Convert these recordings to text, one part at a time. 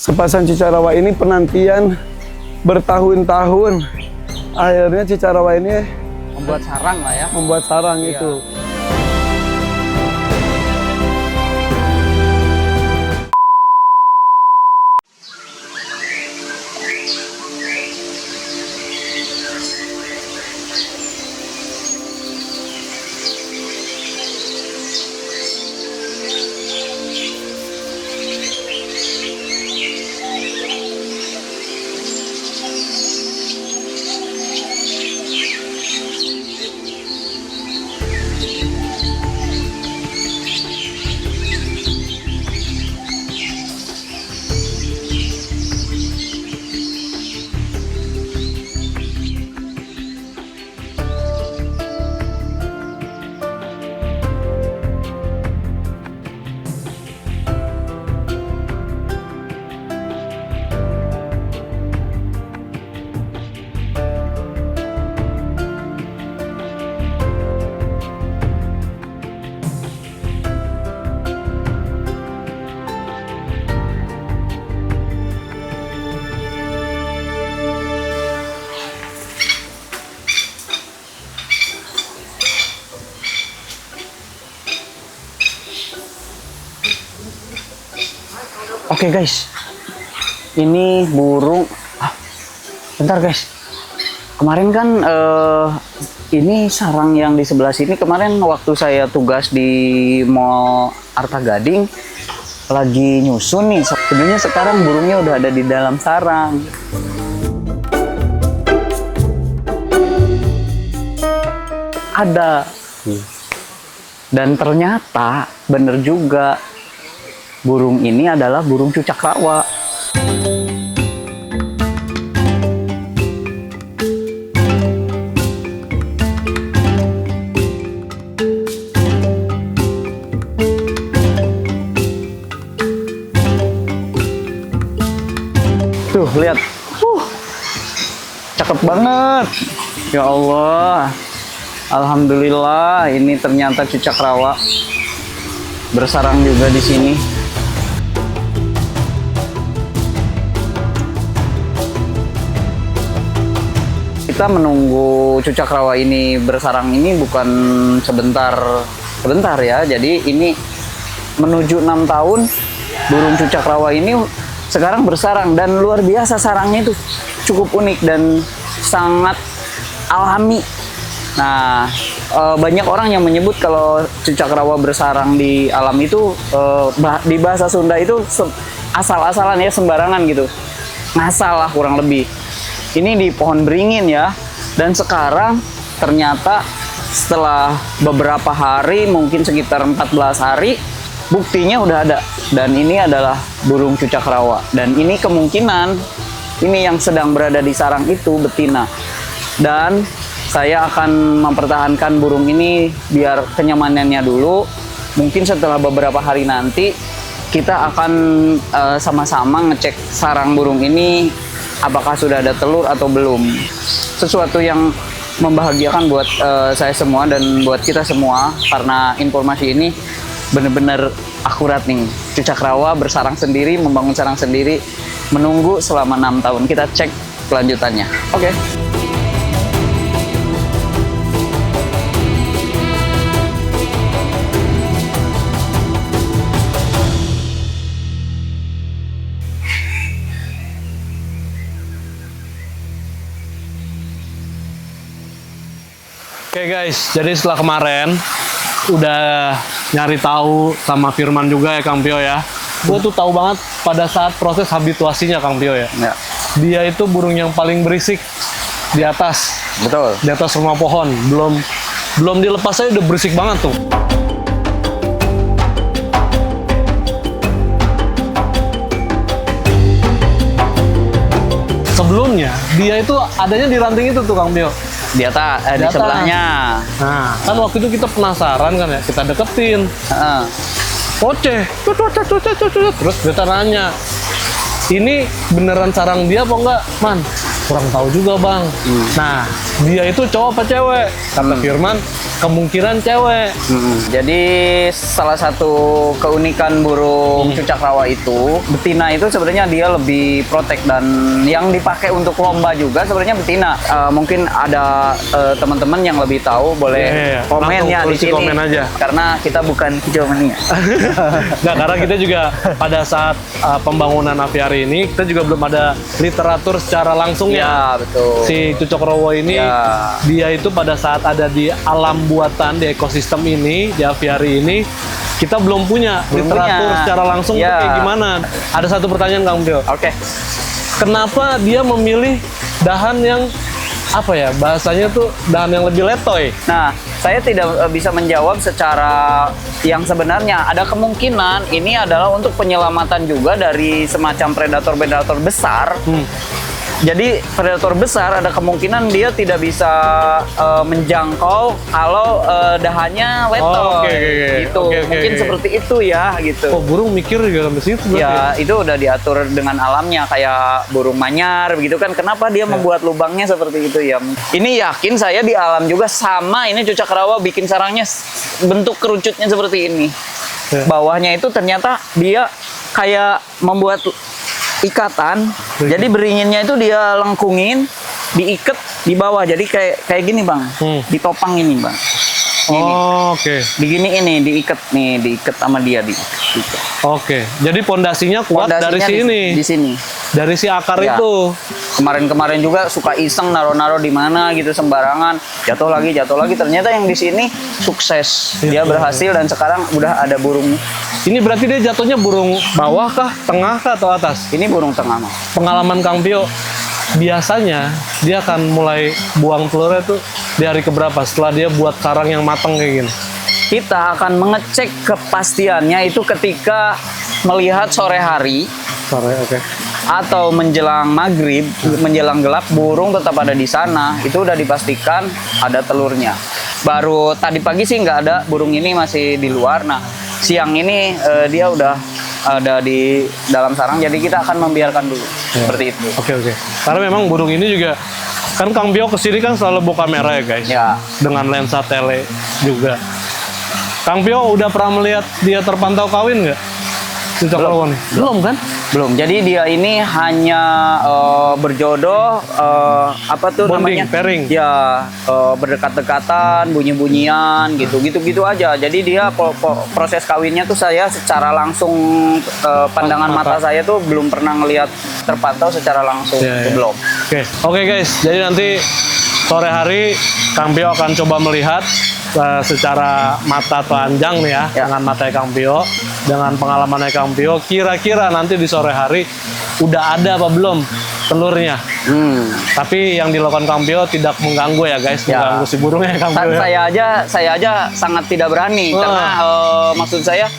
Sepasang cicarawa ini penantian bertahun-tahun. Akhirnya cicarawa ini Membuat sarang lah ya. membuat sarang Iya. itu. Oke guys, ini burung. Bentar guys, kemarin kan ini sarang yang di sebelah sini kemarin waktu saya tugas di Mall Arta Gading lagi nyusun nih. Sebenarnya sekarang burungnya udah ada di dalam sarang. Ada. Dan ternyata bener juga. Burung ini adalah burung cucak rawa. Tuh, lihat. Cakep banget. Ya Allah. Alhamdulillah, ini ternyata cucak rawa. Bersarang juga di sini. Kita menunggu cucak rawa ini bersarang ini bukan sebentar ya. Jadi ini menuju 6 tahun burung cucak rawa ini sekarang bersarang dan luar biasa sarangnya itu cukup unik dan sangat alami. Nah, banyak orang yang menyebut kalau cucak rawa bersarang di alam itu di bahasa Sunda itu asal-asalan ya, sembarangan gitu. Ngasal lah kurang lebih. Ini di pohon beringin ya. Dan sekarang ternyata setelah beberapa hari, mungkin sekitar 14 hari, buktinya udah ada. Dan ini adalah burung cucak rawa. Dan ini kemungkinan, ini yang sedang berada di sarang itu betina. Dan saya akan mempertahankan burung ini biar kenyamanannya dulu. Mungkin setelah beberapa hari nanti, kita akan sama-sama ngecek sarang burung ini apakah sudah ada telur atau belum. Sesuatu yang membahagiakan buat saya semua dan buat kita semua, karena informasi ini benar-benar akurat nih. Cucak rawa bersarang sendiri, membangun sarang sendiri, menunggu selama 6 tahun. Kita cek kelanjutannya. Oke. Oke guys, jadi setelah kemarin udah nyari tahu sama Firman juga ya Kang Pio ya. Gue tuh tahu banget pada saat proses habituasinya Kang Pio ya. Dia itu burung yang paling berisik di atas. Betul. Di atas rumah pohon. Belum dilepas aja udah berisik banget tuh. Sebelumnya dia itu adanya di ranting itu tuh Kang Pio. Di atas, di sebelahnya. Nah, kan waktu itu kita penasaran kan ya, kita deketin. Oceh, terus kita nanya, ini beneran sarang dia apa enggak, Man? Kurang tahu juga bang. Nah, dia itu cowok apa cewek? Kata Firman, kemungkinan cewek. Jadi salah satu keunikan burung cucak rawa itu, betina itu sebenarnya dia lebih protek, dan yang dipakai untuk lomba juga sebenarnya betina. Mungkin ada teman-teman yang lebih tahu, boleh komen ya di sini. Komen aja. Karena kita bukan hijauannya. Nah, karena kita juga pada saat pembangunan aviari ini, kita juga belum ada literatur secara langsungnya. Ya, betul. Si cucok rawa ini, dia itu pada saat ada di alam buatan, di ekosistem ini, di aviari ini, kita belum punya literatur secara langsung itu kayak gimana. Ada satu pertanyaan Kang Pio. Oke. Kenapa dia memilih dahan yang apa ya, bahasanya tuh dahan yang lebih letoy? Nah, saya tidak bisa menjawab secara yang sebenarnya. Ada kemungkinan ini adalah untuk penyelamatan juga dari semacam predator-predator besar. Jadi predator besar ada kemungkinan dia tidak bisa menjangkau kalau dahannya letoy. Gitu. Mungkin seperti itu ya gitu. Oh, burung mikir juga sampai situ berarti Ya, itu udah diatur dengan alamnya, kayak burung manyar begitu kan. Kenapa dia membuat lubangnya seperti itu ya? Ini yakin saya di alam juga sama, ini cucak rawa bikin sarangnya bentuk kerucutnya seperti ini. Bawahnya itu ternyata dia kayak membuat ikatan. Jadi beringinnya itu dia lengkungin, diikat di bawah. Jadi kayak gini, Bang. Ditopang ini, Bang. Ini. Oke. Begini ini diikat sama dia diikat. Oke. Jadi pondasinya kuat dari sini. Di sini. Dari si akar itu. Kemarin-kemarin juga suka iseng naro-naro di mana gitu sembarangan, jatuh lagi. Ternyata yang di sini sukses. Dia berhasil dan sekarang udah ada burung. Ini berarti dia jatuhnya burung bawah kah, tengah kah, atau atas? Ini burung tengah, Mas. Pengalaman Kang Pio, biasanya dia akan mulai buang telurnya tuh di hari keberapa setelah dia buat sarang yang matang kayak gini? Kita akan mengecek kepastiannya itu ketika melihat sore hari. Sore, oke. Atau menjelang maghrib, menjelang gelap, burung tetap ada di sana. Itu udah dipastikan ada telurnya. Baru tadi pagi sih nggak ada, burung ini masih di luar. Nah, siang ini dia udah ada di dalam sarang, jadi kita akan membiarkan dulu. Seperti itu. Oke. Karena memang burung ini juga, kan Kang Pio kesini kan selalu bawa kamera ya guys. Ya. Dengan lensa tele juga. Kang Pio udah pernah melihat dia terpantau kawin nggak? Cucak rawa nih? Belum kan? Belum. Jadi dia ini hanya berjodoh, apa tuh Bonding, namanya? pairing. Ya, berdekat-dekatan, bunyi-bunyian, gitu aja. Jadi dia proses kawinnya tuh saya secara langsung, pandangan mata saya tuh belum pernah ngelihat terpantau secara langsung. Belum. Oke guys, jadi nanti sore hari Kang Pio akan coba melihat secara mata telanjang nih ya, dengan mata Kang Pio, dengan pengalaman Kang Pio, kira-kira nanti di sore hari udah ada apa belum telurnya. Tapi yang dilakukan Kang Pio tidak mengganggu ya guys, mengganggu si burungnya Kang Pio. Saya aja sangat tidak berani karena maksud saya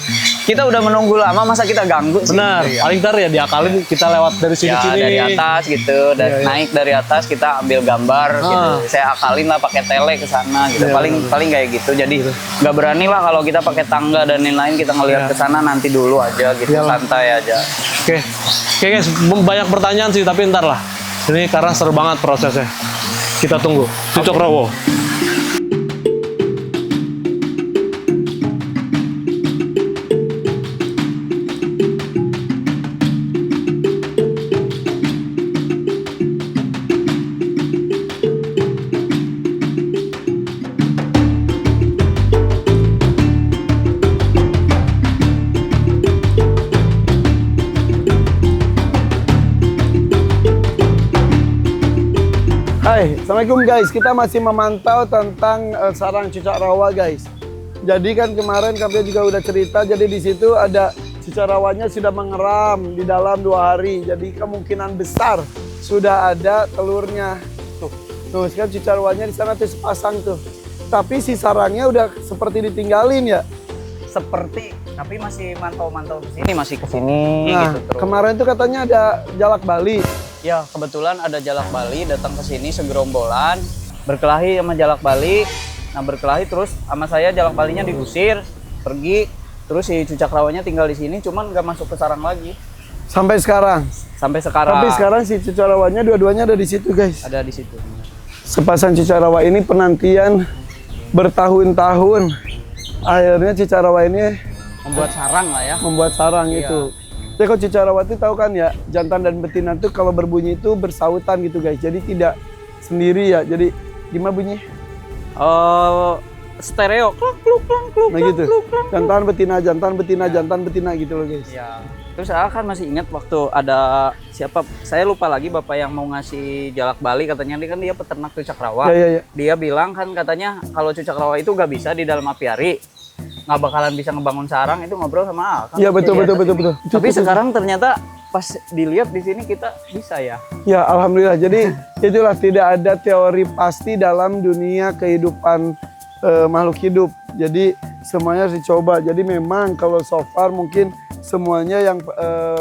kita udah menunggu lama, masa kita ganggu sih? Benar, paling ntar ya diakalin kita lewat dari sini-sini. Dari atas gitu, naik dari atas kita ambil gambar gitu. Saya akalin lah pakai tele ke sana gitu. Paling kayak gitu. Jadi nggak berani lah kalau kita pakai tangga dan lain-lain, kita ngelihat ke sana nanti dulu aja gitu, santai aja. Oke guys, banyak pertanyaan sih tapi ntar lah. Ini karena seru banget prosesnya. Kita tunggu. Cucok rawa. Hai, Assalamualaikum guys. Kita masih memantau tentang sarang cucak rawa guys. Jadi kan kemarin kami juga udah cerita, jadi di situ ada cucak rawanya sudah mengeram di dalam 2 hari. Jadi kemungkinan besar sudah ada telurnya. Tuh kan cucak rawanya di sana tuh sepasang tuh. Tapi si sarangnya udah seperti ditinggalin ya. Seperti, tapi masih mantau-mantau ke sini, masih ke sini Nah, gitu terus. kemarin tuh katanya ada jalak Bali. Ya, kebetulan ada jalak Bali datang ke sini segerombolan, berkelahi sama jalak Bali. Nah, berkelahi terus sama saya, jalak Balinya diusir, pergi. Terus si cucak rawanya tinggal di sini, cuman nggak masuk ke sarang lagi. Sampai sekarang. Sampai sekarang. Tapi sekarang si cucak rawanya dua-duanya ada di situ guys. Ada di situ. Sepasang cucak rawa ini penantian bertahun-tahun akhirnya cicarawa ini Membuat sarang lah ya. membuat sarang Iya. itu. Jadi kalau cicarawa itu tahu kan ya, jantan dan betina itu kalau berbunyi itu bersautan gitu guys. Jadi tidak sendiri ya. Jadi gimana bunyi? Stereo. Kluk, kluk, kluk, kluk, Nah gitu. kluk, kluk. Jantan betina, jantan betina, jantan betina gitu loh guys. Ya. Terus saya kan masih ingat waktu ada siapa, saya lupa lagi bapak yang mau ngasih jalak bali, katanya dia kan dia peternak cucak rawa. Ya. Dia bilang kan katanya kalau cucak rawa itu gak bisa di dalam apiari, nggak bakalan bisa ngebangun sarang. Itu ngobrol sama Akang. Iya betul. Tapi sekarang ternyata pas dilihat di sini kita bisa ya. Ya alhamdulillah. Jadi itulah, tidak ada teori pasti dalam dunia kehidupan makhluk hidup. Jadi semuanya harus dicoba. Jadi memang kalau so far mungkin semuanya yang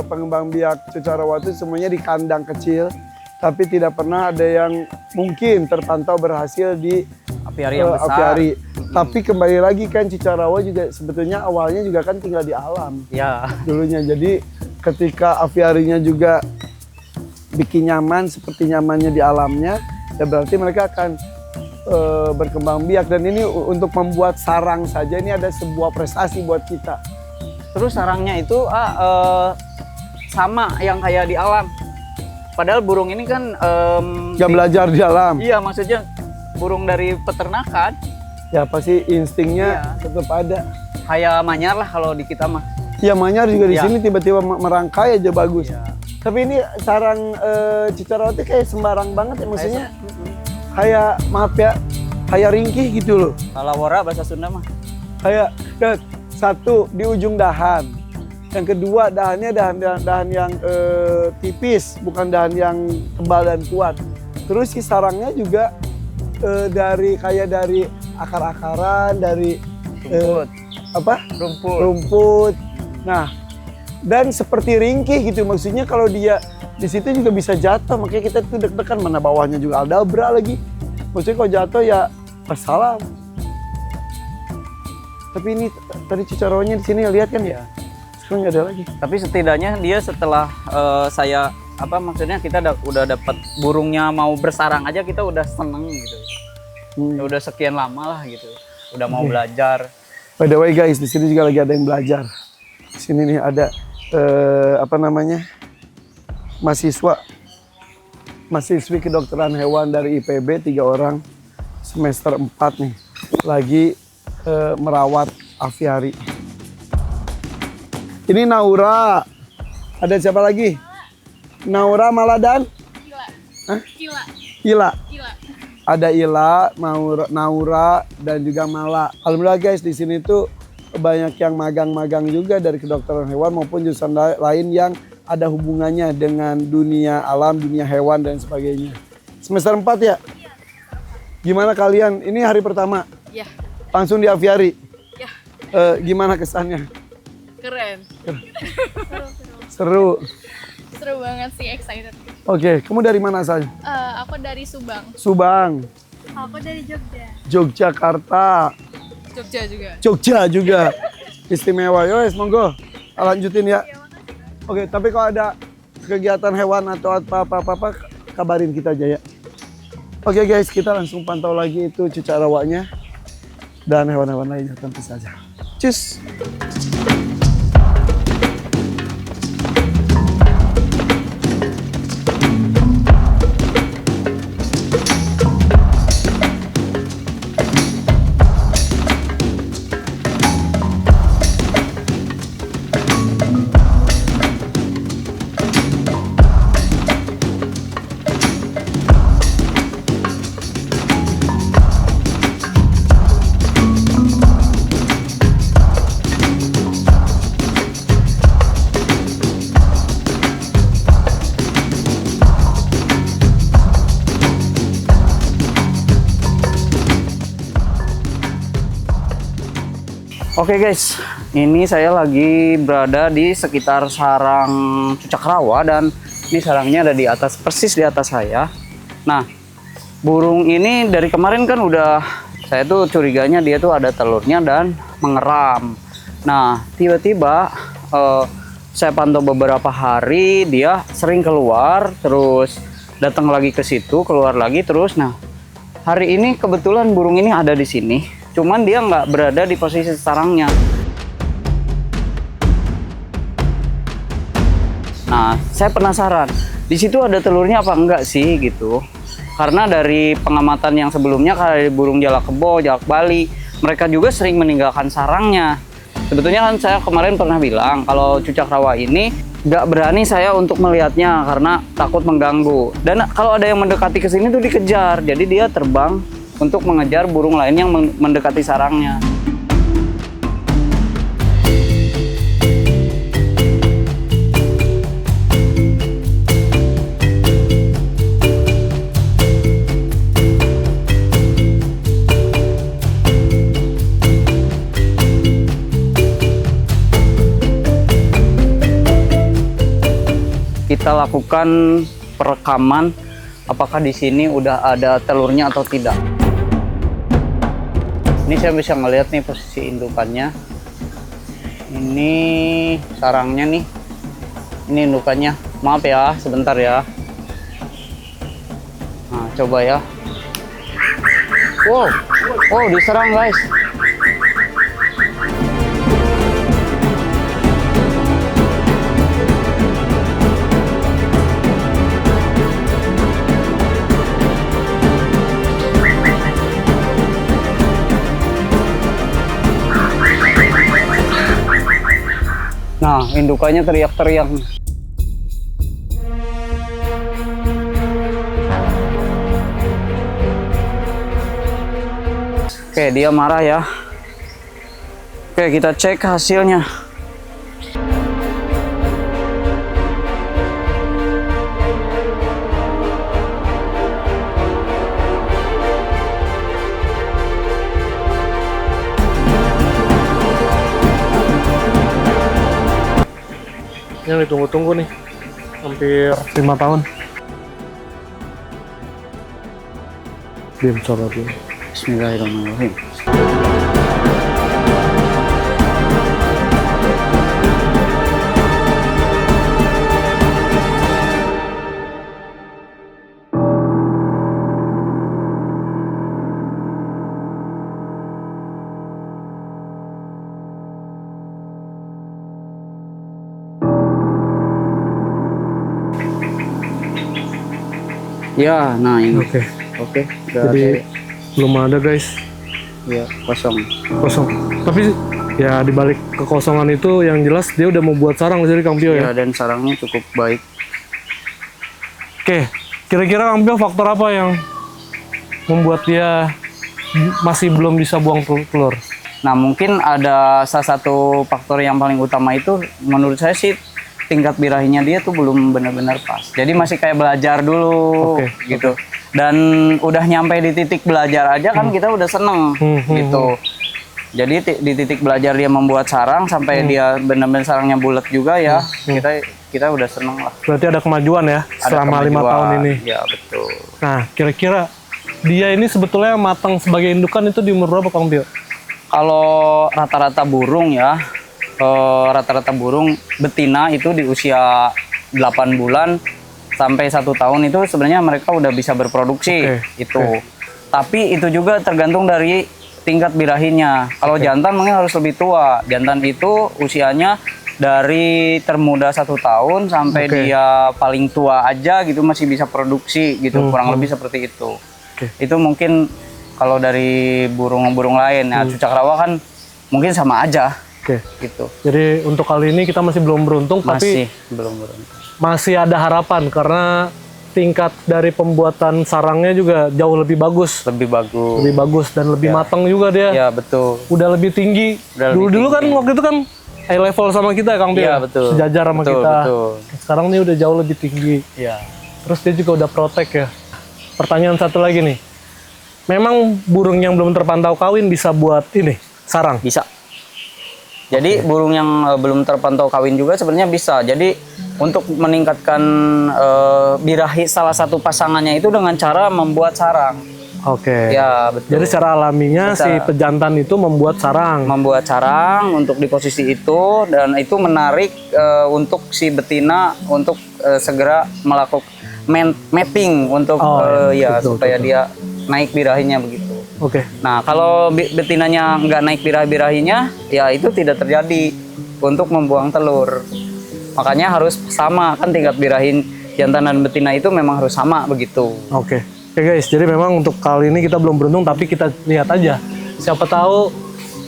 pengembang biak cicarawa itu semuanya di kandang kecil, tapi tidak pernah ada yang mungkin terpantau berhasil di Apiari yang besar. apiari. Tapi kembali lagi kan cicarawa juga sebetulnya awalnya juga kan tinggal di alam Ya. dulunya. Jadi ketika apiarinya juga bikin nyaman seperti nyamannya di alamnya, ya berarti mereka akan berkembang biak. Dan ini untuk membuat sarang saja ini ada sebuah prestasi buat kita. Terus sarangnya itu sama yang kayak di alam. Padahal burung ini kan Gak belajar di alam. iya, maksudnya burung dari peternakan Ya pasti instingnya Iya. tetap ada. kayak manyar lah kalau di kita mah. Ya manyar juga di Iya. sini tiba-tiba merangkai aja bagus. Iya. Tapi ini sarang cicarawa itu kayak sembarang banget ya, maksudnya kayak maaf ya, kayak ringkih gitu loh. Kalau wora bahasa Sunda mah. Kayak satu di ujung dahan, yang kedua dahannya dahan yang tipis, bukan dahan yang tebal dan kuat. Terus si sarangnya juga dari akar-akaran, dari Rumput. rumput. Nah, dan seperti ringkih gitu, maksudnya kalau dia di situ juga bisa jatuh, makanya kita tuh deg-degan, mana bawahnya juga aldabra lagi. Maksudnya kalau jatuh ya wassalam. Tapi ini tadi cicarawanya di sini lihat kan ya, sekarang nggak ada lagi. Tapi setidaknya dia setelah saya maksudnya kita udah dapat burungnya mau bersarang aja, kita udah seneng gitu. Ya udah sekian lama lah gitu. Udah mau belajar. By the way guys, di sini juga lagi ada yang belajar. Di sini nih ada mahasiswi kedokteran hewan dari IPB 3 orang semester 4 nih lagi merawat aviari. Ini Naura. Ada siapa lagi? Naura, Mala dan Ila. Ada Ila, Naura dan juga Mala. Alhamdulillah guys, di sini tuh banyak yang magang-magang juga dari kedokteran hewan maupun jurusan lain yang ada hubungannya dengan dunia alam, dunia hewan dan sebagainya. Semester 4 ya? Gimana kalian? Ini hari pertama? Ya, Langsung di aviari? ya, Gimana kesannya? keren. Seru. Seru banget sih, excited. Oke, kamu dari mana asalnya? Aku dari Subang. Subang, Aku dari Jogja. Yogyakarta, Jogja juga. Jogja juga. Istimewa. Yowes, monggo. Lanjutin ya. Oke, tapi kalau ada kegiatan hewan atau apa-apa, kabarin kita aja ya. Oke guys, kita langsung pantau lagi itu cicarawanya dan hewan-hewan lainnya tentu saja. Cus. Oke guys, ini saya lagi berada di sekitar sarang cucak rawa dan ini sarangnya ada di atas, persis di atas saya. Nah, burung ini dari kemarin kan udah, saya tuh curiganya dia tuh ada telurnya dan mengeram. Nah, tiba-tiba saya pantau beberapa hari dia sering keluar, terus datang lagi ke situ, keluar lagi terus. Nah, Hari ini kebetulan burung ini ada di sini, cuman dia nggak berada di posisi sarangnya. Nah, saya penasaran, di situ ada telurnya apa enggak sih gitu. Karena dari pengamatan yang sebelumnya, kayak burung jalak kebo, jalak Bali, mereka juga sering meninggalkan sarangnya. Sebetulnya kan saya kemarin pernah bilang kalau cucak rawa ini nggak berani saya untuk melihatnya karena takut mengganggu. Dan kalau ada yang mendekati ke sini tuh dikejar, jadi dia terbang untuk mengejar burung lain yang mendekati sarangnya. Kita lakukan perekaman apakah di sini udah ada telurnya atau tidak. Ini saya bisa ngelihat nih posisi indukannya. Ini sarangnya nih. Ini indukannya. Maaf ya, sebentar ya. Nah, coba ya. Wow, wow diserang guys. Nah, indukannya teriak-teriak. Oke, dia marah ya. Oke, kita cek hasilnya. Yang ditunggu-tunggu nih, hampir 5 tahun. Diam, coba dulu. Bismillahirrahmanirrahim. Ya, nah ini. Oke. Udah Jadi belum ada guys. ya kosong. Kosong. Tapi ya dibalik kekosongan itu yang jelas dia udah mau buat sarang di sini Kang Pio Ya, ya. dan sarangnya cukup baik. Oke, kira-kira Kang Pio faktor apa yang membuat dia masih belum bisa buang telur? Nah, mungkin ada salah satu faktor yang paling utama itu menurut saya sih tingkat birahinya dia tuh belum benar-benar pas. Jadi masih kayak belajar dulu gitu. Dan udah nyampe di titik belajar aja kan kita udah seneng gitu. Jadi di titik belajar dia membuat sarang sampai dia benar-benar sarangnya bulat juga ya. Kita udah seneng lah. Berarti ada kemajuan ya selama 5 tahun ini. Ya, betul. Nah, kira-kira dia ini sebetulnya matang sebagai indukan itu di umur berapa Kang Pio? Kalau rata-rata burung ya, rata-rata burung betina itu di usia 8 bulan sampai 1 tahun itu sebenarnya mereka udah bisa berproduksi Tapi itu juga tergantung dari tingkat birahinya. Kalau jantan mungkin harus lebih tua. Jantan itu usianya dari termuda 1 tahun sampai dia paling tua aja gitu masih bisa produksi gitu, kurang lebih seperti itu. Itu mungkin kalau dari burung-burung lain ya, cucak rawa kan mungkin sama aja. Gitu. Jadi untuk kali ini kita masih belum beruntung, tapi belum beruntung. Masih ada harapan karena tingkat dari pembuatan sarangnya juga jauh lebih bagus. Lebih bagus Dan lebih matang juga dia. Ya, betul. Udah lebih tinggi. Dulu kan waktu itu kan high level sama kita Kang Pio. Iya, betul. Sejajar sama kita. Betul. Sekarang nih udah jauh lebih tinggi. Iya. Terus dia juga udah protek ya. Pertanyaan satu lagi nih. Memang burung yang belum terpantau kawin bisa buat ini, sarang? Bisa. Jadi burung yang belum terpantau kawin juga sebenarnya bisa. Jadi untuk meningkatkan birahi salah satu pasangannya itu dengan cara membuat sarang. Ya, betul. Jadi secara alaminya si pejantan itu membuat sarang. Membuat sarang untuk di posisi itu dan itu menarik untuk si betina untuk segera melakukan mating untuk betul, supaya dia naik birahinya begitu. Oke. Nah, kalau betinanya nggak naik birahi-birahinya, ya itu tidak terjadi untuk membuang telur. Makanya harus sama, kan tingkat birahi jantan dan betina itu memang harus sama begitu. Oke. Oke guys, jadi memang untuk kali ini kita belum beruntung, tapi kita lihat aja. Siapa tahu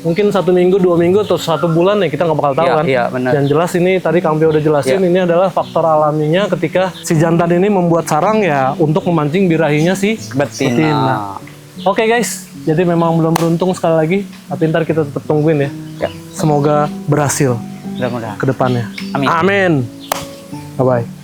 mungkin 1 minggu, 2 minggu, atau 1 bulan ya kita nggak bakal tahu Iya, kan. iya, benar. Yang jelas ini tadi Kang Pio udah jelasin, ini adalah faktor alaminya ketika si jantan ini membuat sarang ya untuk memancing birahinya si Betina. Oke guys, jadi memang belum beruntung sekali lagi, tapi ntar kita tetap tungguin ya. Ya, Semoga berhasil mudah-mudahan. ke depannya. Amin. Amin. Bye-bye.